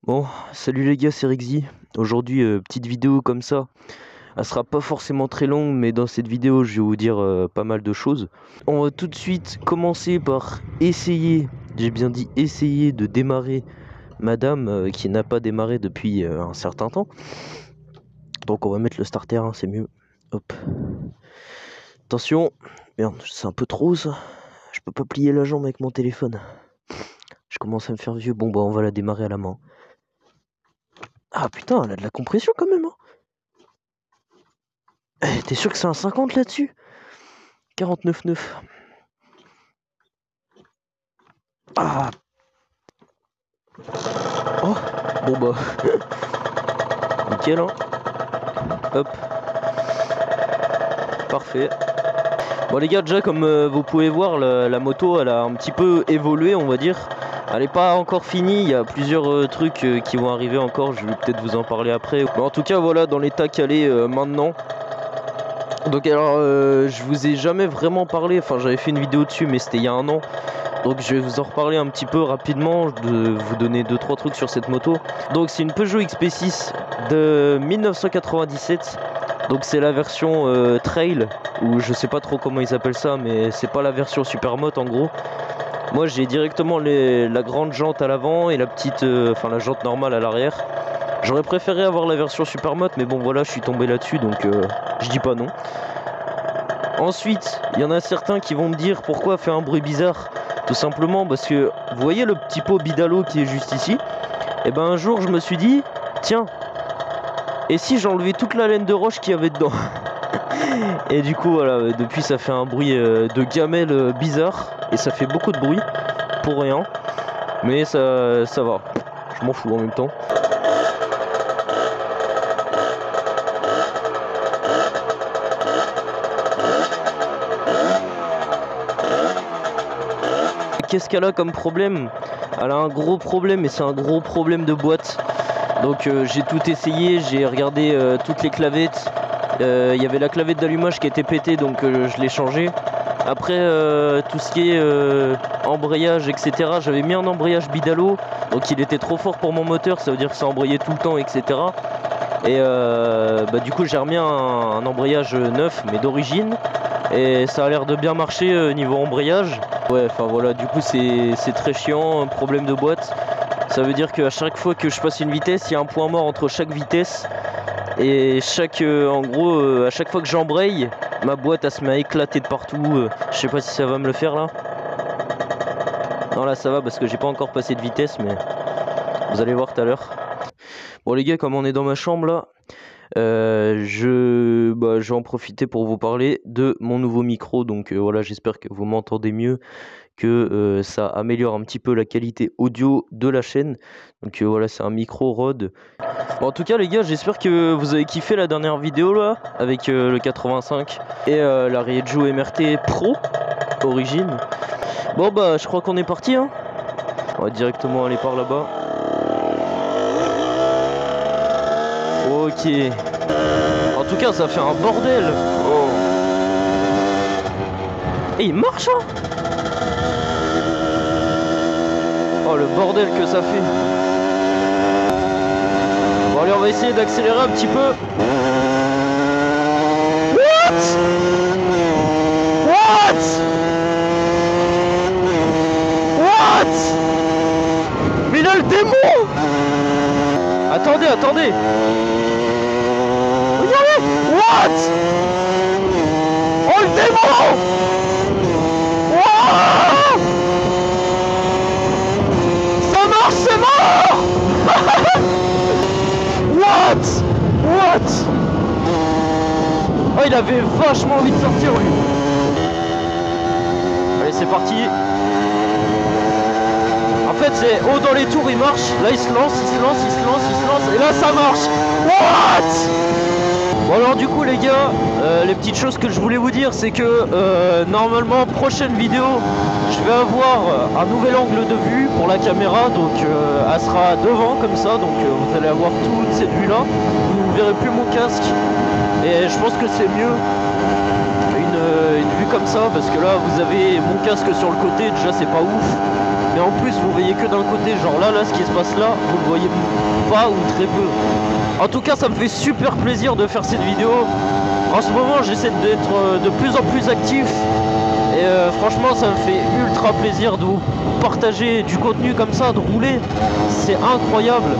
Bon, salut les gars, c'est Rexy. Aujourd'hui, petite vidéo comme ça. Elle sera pas forcément très longue, mais dans cette vidéo, je vais vous dire pas mal de choses. On va tout de suite commencer par essayer, j'ai bien dit essayer de démarrer Madame qui n'a pas démarré depuis un certain temps. Donc on va mettre le starter, hein, c'est mieux. Hop. Attention. Merde, c'est un peu trop ça. Je peux pas plier la jambe avec mon téléphone. Je commence à me faire vieux. Bon bah on va la démarrer à la main. Ah putain, elle a de la compression quand même, hein. T'es sûr que c'est un 50 là-dessus? 49,9. Ah. Oh. Bon bah. Nickel, hein. Hop. Parfait. Bon les gars, déjà comme vous pouvez voir, la moto elle a un petit peu évolué, on va dire. Elle n'est pas encore finie, il y a plusieurs trucs qui vont arriver encore, je vais peut-être vous en parler après. Mais en tout cas voilà, dans l'état qu'elle est maintenant. Donc alors je vous ai jamais vraiment parlé, enfin j'avais fait une vidéo dessus mais c'était il y a un an. Donc je vais vous en reparler un petit peu rapidement, de vous donner 2-3 trucs sur cette moto. Donc c'est une Peugeot XP6 de 1997. Donc c'est la version trail, ou je sais pas trop comment ils appellent ça, mais c'est pas la version Supermoto en gros. Moi j'ai directement la grande jante à l'avant et la petite, enfin la jante normale à l'arrière. J'aurais préféré avoir la version Supermoto, mais bon voilà, je suis tombé là-dessus, donc je dis pas non. Ensuite, il y en a certains qui vont me dire pourquoi fait un bruit bizarre. Tout simplement parce que, vous voyez le petit pot Bidalo qui est juste ici? Et ben un jour je me suis dit, tiens, et si j'enlevais toute la laine de roche qu'il y avait dedans? Et du coup voilà, depuis ça fait un bruit de gamelle bizarre. Et ça fait beaucoup de bruit, pour rien. Mais ça va, je m'en fous en même temps. Qu'est-ce qu'elle a comme problème? Elle a un gros problème, et c'est un gros problème de boîte. Donc j'ai tout essayé, j'ai regardé toutes les clavettes. Il y avait la clavette d'allumage qui était pétée, donc je l'ai changée. Après tout ce qui est embrayage, etc. J'avais mis un embrayage Bidalo, donc il était trop fort pour mon moteur, ça veut dire que ça embrayait tout le temps, etc. Et bah, du coup j'ai remis un embrayage neuf, mais d'origine. Et ça a l'air de bien marcher niveau embrayage. Ouais, enfin voilà, du coup c'est très chiant, un problème de boîte. Ça veut dire qu'à chaque fois que je passe une vitesse, il y a un point mort entre chaque vitesse. Et en gros, à chaque fois que j'embraye, ma boîte elle se met à éclater de partout. Je sais pas si ça va me le faire là. Non là ça va parce que j'ai pas encore passé de vitesse, mais vous allez voir tout à l'heure. Bon les gars, comme on est dans ma chambre là, je vais en profiter pour vous parler de mon nouveau micro. Donc voilà, j'espère que vous m'entendez mieux, que ça améliore un petit peu la qualité audio de la chaîne. Donc voilà, c'est un micro Rode. Bon, en tout cas les gars, j'espère que vous avez kiffé la dernière vidéo là avec le 85 et la Rieju MRT Pro origine. Bon bah je crois qu'on est parti, hein. On va directement aller par là-bas. Ok. En tout cas ça fait un bordel. Oh. Et il marche, hein. Oh le bordel que ça fait. Bon allez, on va essayer d'accélérer un petit peu. What? What? What? Mais il a le démon. Attendez, attendez. Regardez. What? Oh le démon. Wow. Ça marche, c'est mort. What? What? Oh, il avait vachement envie de sortir lui. Allez, c'est parti. En fait, c'est haut dans les tours, il marche. Là, il se lance, il se lance, il se lance, il se lance. Et là, ça marche. What? Bon, alors, du coup, les gars, les petites choses que je voulais vous dire, c'est que normalement, prochaine vidéo, je vais avoir un nouvel angle de vue pour la caméra. Donc, elle sera devant comme ça. Donc, vous allez avoir toute cette vue-là. Vous ne verrez plus mon casque. Et je pense que c'est mieux une vue comme ça, parce que là vous avez mon casque sur le côté, déjà c'est pas ouf. mais en plus vous voyez que d'un côté, genre là ce qui se passe là, vous le voyez pas ou très peu. En tout cas ça me fait super plaisir de faire cette vidéo. En ce moment j'essaie d'être de plus en plus actif et franchement ça me fait ultra plaisir de vous partager du contenu comme ça, de rouler, c'est incroyable.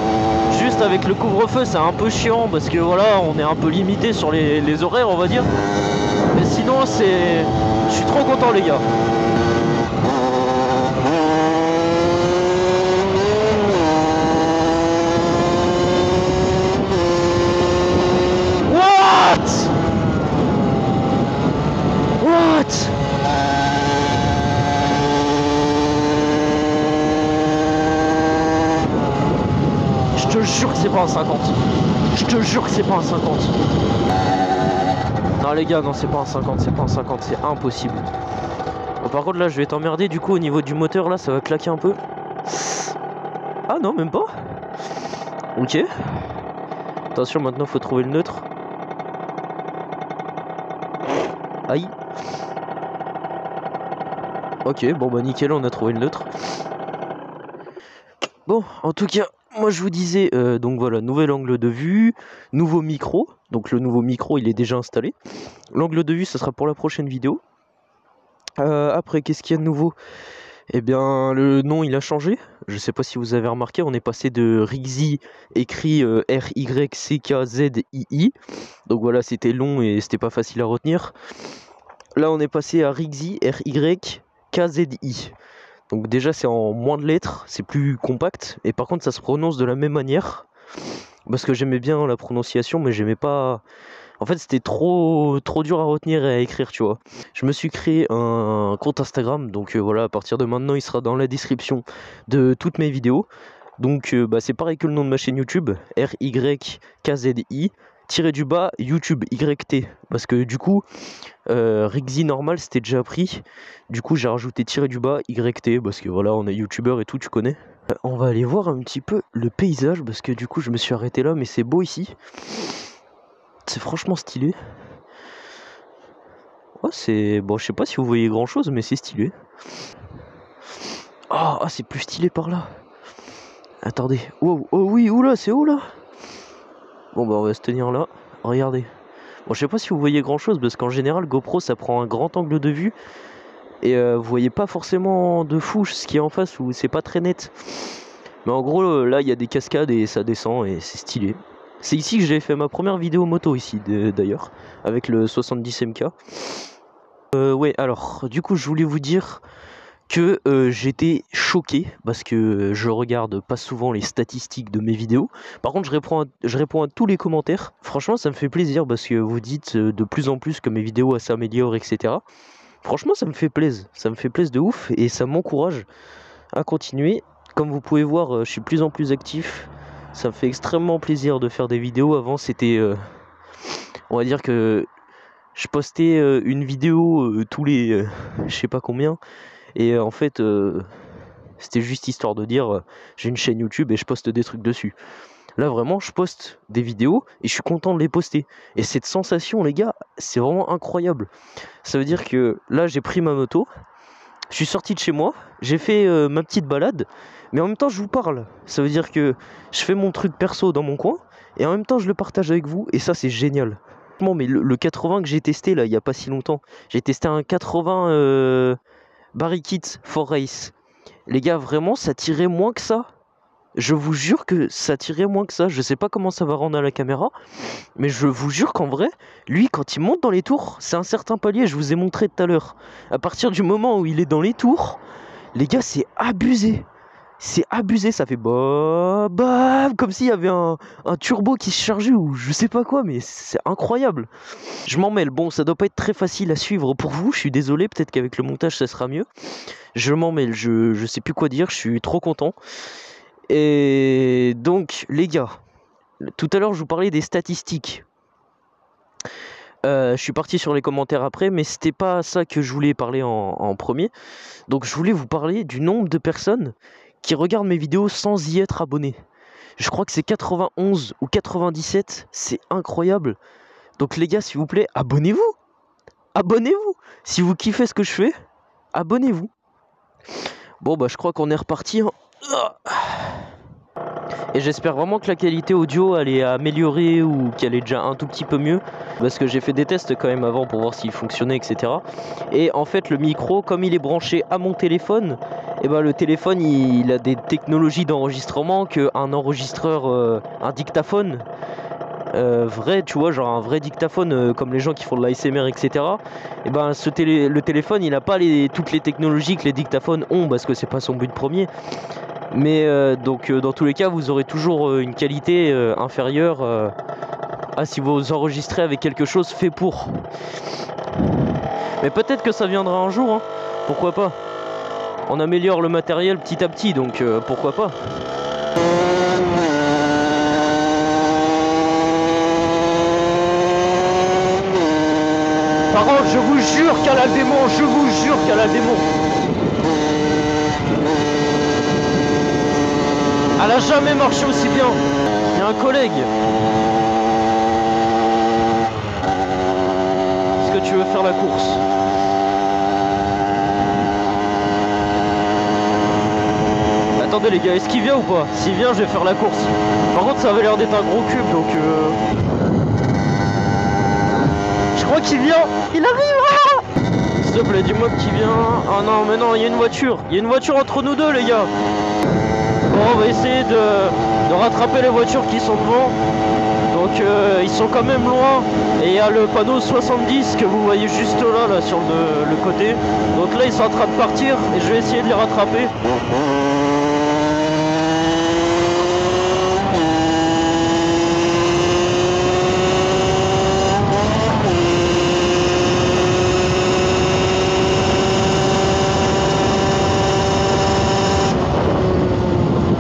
Juste avec le couvre-feu c'est un peu chiant parce que voilà on est un peu limité sur les horaires on va dire. Mais sinon c'est... Je suis trop content les gars. What? Je te jure que c'est pas un 50. Je te jure que c'est pas un 50. Non les gars, non c'est pas un 50, c'est pas un 50, c'est impossible. Bon, par contre là je vais t'emmerder du coup au niveau du moteur là, ça va claquer un peu. Ah non même pas. Ok. Attention maintenant faut trouver le neutre. Aïe. Ok, bon bah nickel, on a trouvé le neutre. Bon, en tout cas, moi je vous disais, donc voilà, nouvel angle de vue, nouveau micro. Donc le nouveau micro, il est déjà installé. L'angle de vue, ça sera pour la prochaine vidéo. Après, qu'est-ce qu'il y a de nouveau? Eh bien, le nom, il a changé. Je sais pas si vous avez remarqué, on est passé de Rixi, écrit R-Y-C-K-Z-I-I. Donc voilà, c'était long et c'était pas facile à retenir. Là, on est passé à Rixi, R-Y-K-Z-I. Donc déjà c'est en moins de lettres, c'est plus compact, et par contre ça se prononce de la même manière, parce que j'aimais bien la prononciation, mais j'aimais pas... En fait c'était trop dur à retenir et à écrire, tu vois. Je me suis créé un compte Instagram, donc voilà, à partir de maintenant il sera dans la description de toutes mes vidéos. Donc bah, c'est pareil que le nom de ma chaîne YouTube, RYKZI, tiré du bas, YouTube YT, parce que du coup... Rixi normal c'était déjà pris. Du coup j'ai rajouté tiré du bas YT parce que voilà on est youtubeur et tout, tu connais. On va aller voir un petit peu le paysage parce que du coup je me suis arrêté là, mais c'est beau ici. C'est franchement stylé. Oh c'est... Bon je sais pas si vous voyez grand chose mais c'est stylé. Ah c'est plus stylé par là. Attendez. Wow. Oh oui, oula c'est où là? Bon bah on va se tenir là. Regardez. Bon je sais pas si vous voyez grand chose parce qu'en général GoPro ça prend un grand angle de vue. Et vous voyez pas forcément de fou ce qui est en face où c'est pas très net. Mais en gros là il y a des cascades et ça descend et c'est stylé. C'est ici que j'ai fait ma première vidéo moto ici d'ailleurs, avec le 70 MK. Ouais alors du coup je voulais vous dire que j'étais choqué parce que je regarde pas souvent les statistiques de mes vidéos. Par contre je réponds à tous les commentaires. Franchement ça me fait plaisir parce que vous dites de plus en plus que mes vidéos s'améliorent etc. Franchement ça me fait plaisir de ouf et ça m'encourage à continuer. Comme vous pouvez voir je suis de plus en plus actif. Ça me fait extrêmement plaisir de faire des vidéos. Avant c'était on va dire que je postais une vidéo tous les je sais pas combien. Et en fait c'était juste histoire de dire j'ai une chaîne YouTube et je poste des trucs dessus. Là vraiment je poste des vidéos et je suis content de les poster. Et cette sensation les gars c'est vraiment incroyable. Ça veut dire que là j'ai pris ma moto, je suis sorti de chez moi, j'ai fait ma petite balade, mais en même temps je vous parle. Ça veut dire que je fais mon truc perso dans mon coin, et en même temps je le partage avec vous, et ça c'est génial. Mais le 80 que j'ai testé là il n'y a pas si longtemps, j'ai testé un 80 Barrikit for Race. Les gars vraiment ça tirait moins que ça. Je vous jure que ça tirait moins que ça. Je sais pas comment ça va rendre à la caméra, mais je vous jure qu'en vrai, lui quand il monte dans les tours, c'est un certain palier, je vous ai montré tout à l'heure. À partir du moment où il est dans les tours, les gars c'est abusé. C'est abusé, ça fait bah comme s'il y avait un turbo qui se chargeait ou je sais pas quoi, mais c'est incroyable. Je m'en mêle, bon ça doit pas être très facile à suivre pour vous, je suis désolé, peut-être qu'avec le montage ça sera mieux. Je m'en mêle, je sais plus quoi dire, je suis trop content. Et donc les gars, tout à l'heure je vous parlais des statistiques. Je suis parti sur les commentaires après, mais c'était pas ça que je voulais parler en premier. Donc je voulais vous parler du nombre de personnes qui regardent mes vidéos sans y être abonnés. Je crois que c'est 91 ou 97, c'est incroyable. Donc les gars s'il vous plaît, abonnez-vous. Abonnez-vous. Si vous kiffez ce que je fais, abonnez-vous. Bon bah je crois qu'on est reparti hein. Et j'espère vraiment que la qualité audio elle est améliorée ou qu'elle est déjà un tout petit peu mieux. Parce que j'ai fait des tests quand même avant pour voir s'il fonctionnait, etc. Et en fait le micro, comme il est branché à mon téléphone, et ben le téléphone il a des technologies d'enregistrement qu'un enregistreur, un dictaphone vrai, tu vois, genre un vrai dictaphone comme les gens qui font de l'ASMR, etc. Et ben le téléphone il a pas toutes les technologies que les dictaphones ont parce que c'est pas son but premier. Mais donc dans tous les cas vous aurez toujours une qualité inférieure à si vous enregistrez avec quelque chose fait pour. Mais peut-être que ça viendra un jour hein. Pourquoi pas. On améliore le matériel petit à petit donc pourquoi pas. Par contre je vous jure qu'elle a le démon, je vous jure qu'elle a le démon. Elle a jamais marché aussi bien. Il y a un collègue. Est-ce que tu veux faire la course? Attendez les gars, est-ce qu'il vient ou pas? S'il vient, je vais faire la course. Par contre, ça avait l'air d'être un gros cube, donc je crois qu'il vient. Il arrive. S'il te plaît, dis-moi qu'il vient. Ah non, mais non, il y a une voiture. Il y a une voiture entre nous deux, les gars. Bon, on va essayer de rattraper les voitures qui sont devant. Donc ils sont quand même loin. Et il y a le panneau 70 que vous voyez juste là sur le côté. Donc là ils sont en train de partir et je vais essayer de les rattraper.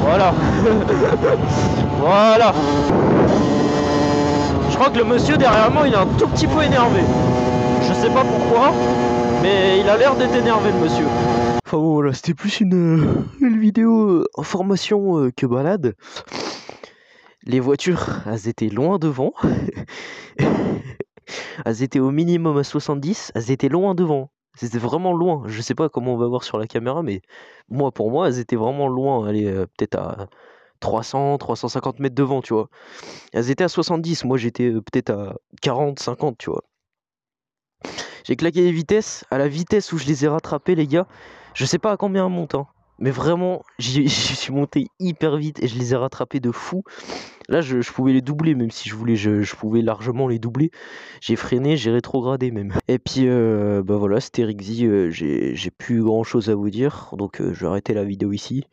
Voilà. Voilà. Je crois que le monsieur derrière moi il est un tout petit peu énervé. Je sais pas pourquoi, mais il a l'air d'être énervé le monsieur. Enfin bon voilà, c'était plus une vidéo information que balade. Les voitures, elles étaient loin devant. Elles étaient au minimum à 70, elles étaient loin devant. C'était vraiment loin. Je sais pas comment on va voir sur la caméra, mais pour moi, elles étaient vraiment loin. Elles étaient peut-être à 300, 350 mètres devant, tu vois. Elles étaient à 70, moi j'étais peut-être à 40, 50, tu vois. J'ai claqué les vitesses, à la vitesse où je les ai rattrapées, les gars. Je sais pas à combien elles montent, hein. Mais vraiment, je suis monté hyper vite et je les ai rattrapés de fou. Là, je pouvais les doubler, même si je voulais, je pouvais largement les doubler. J'ai freiné, j'ai rétrogradé même. Et puis, bah voilà, c'était Rixi, j'ai plus grand chose à vous dire, donc je vais arrêter la vidéo ici.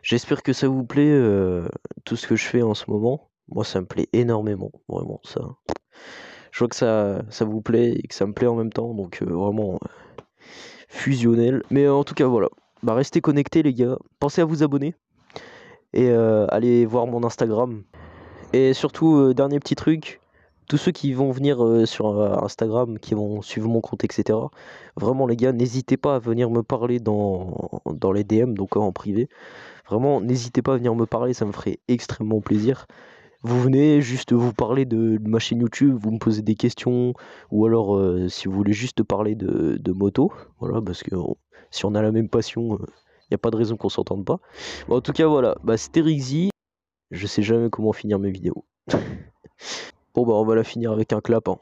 J'espère que ça vous plaît, tout ce que je fais en ce moment. Moi, ça me plaît énormément, vraiment, ça. Je vois que ça vous plaît et que ça me plaît en même temps, donc vraiment fusionnel. Mais en tout cas, voilà. Bah, restez connectés, les gars. Pensez à vous abonner et allez voir mon Instagram. Et surtout, dernier petit truc, tous ceux qui vont venir sur Instagram, qui vont suivre mon compte, etc. Vraiment les gars, n'hésitez pas à venir me parler dans les DM, donc en privé. Vraiment, n'hésitez pas à venir me parler, ça me ferait extrêmement plaisir. Vous venez juste vous parler de ma chaîne YouTube, vous me posez des questions, ou alors si vous voulez juste parler de moto, voilà, parce que si on a la même passion, il n'y a pas de raison qu'on s'entende pas. Bon, en tout cas, voilà, bah, c'était Rixi. Je sais jamais comment finir mes vidéos. Bon bah on va la finir avec un clap hein.